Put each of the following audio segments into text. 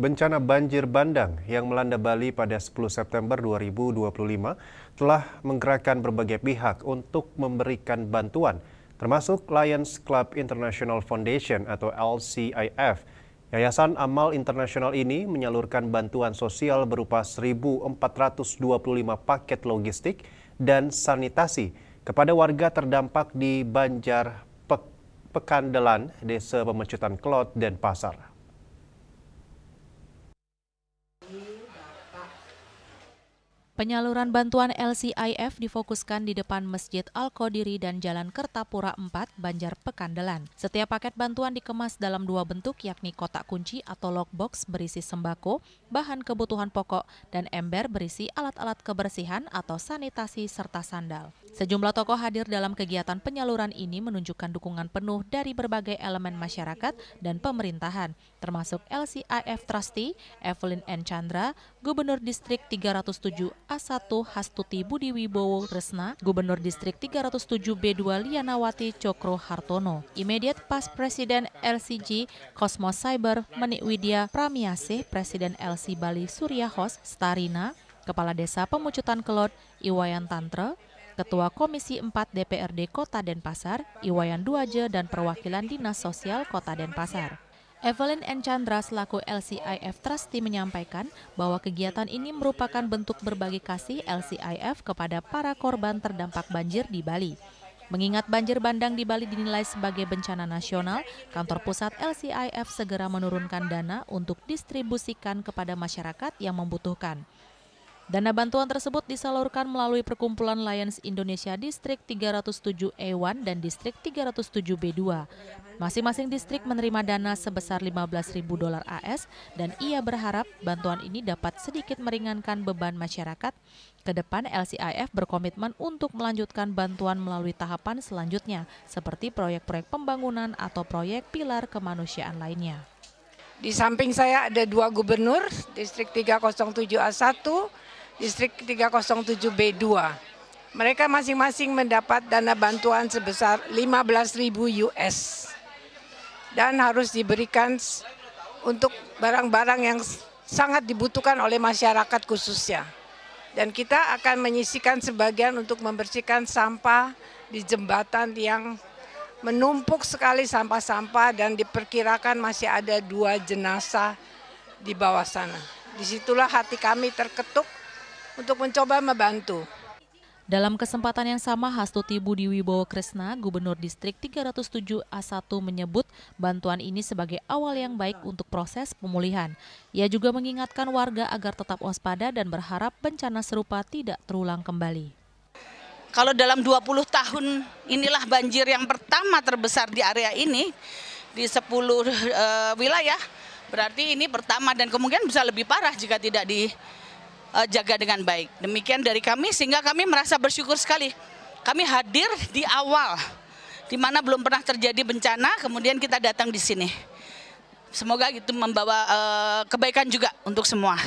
Bencana banjir bandang yang melanda Bali pada 10 September 2025 telah menggerakkan berbagai pihak untuk memberikan bantuan, termasuk Lions Club International Foundation atau LCIF. Yayasan Amal Internasional ini menyalurkan bantuan sosial berupa 1.425 paket logistik dan sanitasi kepada warga terdampak di Banjar Pekandelan, Desa Pemecutan Kelot, Denpasar. Penyaluran bantuan LCIF difokuskan di depan Masjid Al-Qodiri dan Jalan Kertapura 4, Banjar Pekandelan. Setiap paket bantuan dikemas dalam dua bentuk, yakni kotak kunci atau lockbox berisi sembako, bahan kebutuhan pokok, dan ember berisi alat-alat kebersihan atau sanitasi serta sandal. Sejumlah tokoh hadir dalam kegiatan penyaluran ini menunjukkan dukungan penuh dari berbagai elemen masyarakat dan pemerintahan, termasuk LCIF Trustee Evelyn N. Chandra, Gubernur Distrik 307 A1 Hastuti Budi Wibowo Resna, Gubernur Distrik 307 B2 Lianawati Cokro Hartono, Immediate Past Presiden LCG Cosmos Cyber Menik Widya Pramiasih, Presiden LC Bali Suryahos Starina, Kepala Desa Pemucutan Kelot Iwayan Tantre, Ketua Komisi 4 DPRD Kota Denpasar Iwayan Duaje, dan perwakilan Dinas Sosial Kota Denpasar. Evelyn N. Chandra selaku LCIF Trustee menyampaikan bahwa kegiatan ini merupakan bentuk berbagi kasih LCIF kepada para korban terdampak banjir di Bali. Mengingat banjir bandang di Bali dinilai sebagai bencana nasional, kantor pusat LCIF segera menurunkan dana untuk distribusikan kepada masyarakat yang membutuhkan. Dana bantuan tersebut disalurkan melalui Perkumpulan Lions Indonesia Distrik 307 E1 dan Distrik 307 B2. Masing-masing distrik menerima dana sebesar $15.000 AS dan ia berharap bantuan ini dapat sedikit meringankan beban masyarakat. Ke depan LCIF berkomitmen untuk melanjutkan bantuan melalui tahapan selanjutnya seperti proyek-proyek pembangunan atau proyek pilar kemanusiaan lainnya. Di samping saya ada dua gubernur, Distrik 307 A1, Distrik 307 B2. Mereka masing-masing mendapat dana bantuan sebesar $15.000 US. Dan harus diberikan untuk barang-barang yang sangat dibutuhkan oleh masyarakat khususnya. Dan kita akan menyisikan sebagian untuk membersihkan sampah di jembatan yang menumpuk sekali sampah-sampah dan diperkirakan masih ada 2 jenazah di bawah sana. Disitulah hati kami terketuk untuk mencoba membantu. Dalam kesempatan yang sama, Hastuti Budi Wibowo Kresna, Gubernur Distrik 307 A1 menyebut bantuan ini sebagai awal yang baik untuk proses pemulihan. Ia juga mengingatkan warga agar tetap waspada dan berharap bencana serupa tidak terulang kembali. Kalau dalam 20 tahun inilah banjir yang pertama terbesar di area ini, di 10 wilayah, berarti ini pertama dan kemungkinan bisa lebih parah jika tidak dijaga dengan baik. Demikian dari kami, sehingga kami merasa bersyukur sekali. Kami hadir di awal, di mana belum pernah terjadi bencana, kemudian kita datang di sini. Semoga itu membawa kebaikan juga untuk semua.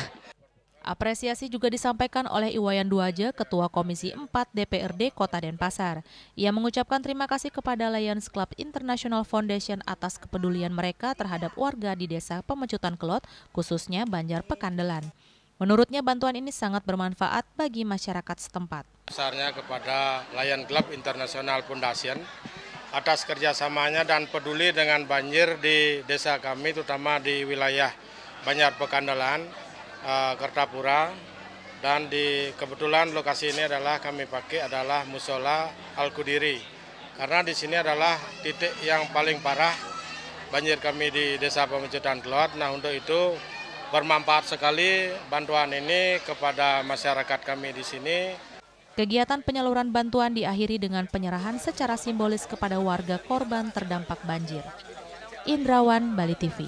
Apresiasi juga disampaikan oleh Iwayan Duaje, Ketua Komisi 4 DPRD Kota Denpasar. Ia mengucapkan terima kasih kepada Lions Club International Foundation atas kepedulian mereka terhadap warga di Desa Pemecutan Kelot, khususnya Banjar Pekandelan. Menurutnya bantuan ini sangat bermanfaat bagi masyarakat setempat. Besarnya kepada Lions Club International Foundation atas kerjasamanya dan peduli dengan banjir di desa kami, terutama di wilayah Banjar Pekandelan, Kertapura, dan kebetulan lokasi ini adalah kami pakai adalah Musola Al-Qodiri karena di sini adalah titik yang paling parah banjir kami di Desa Pemecutan Kelot. Nah, untuk itu bermanfaat sekali bantuan ini kepada masyarakat kami di sini. Kegiatan penyaluran bantuan diakhiri dengan penyerahan secara simbolis kepada warga korban terdampak banjir. Indrawan, Bali TV.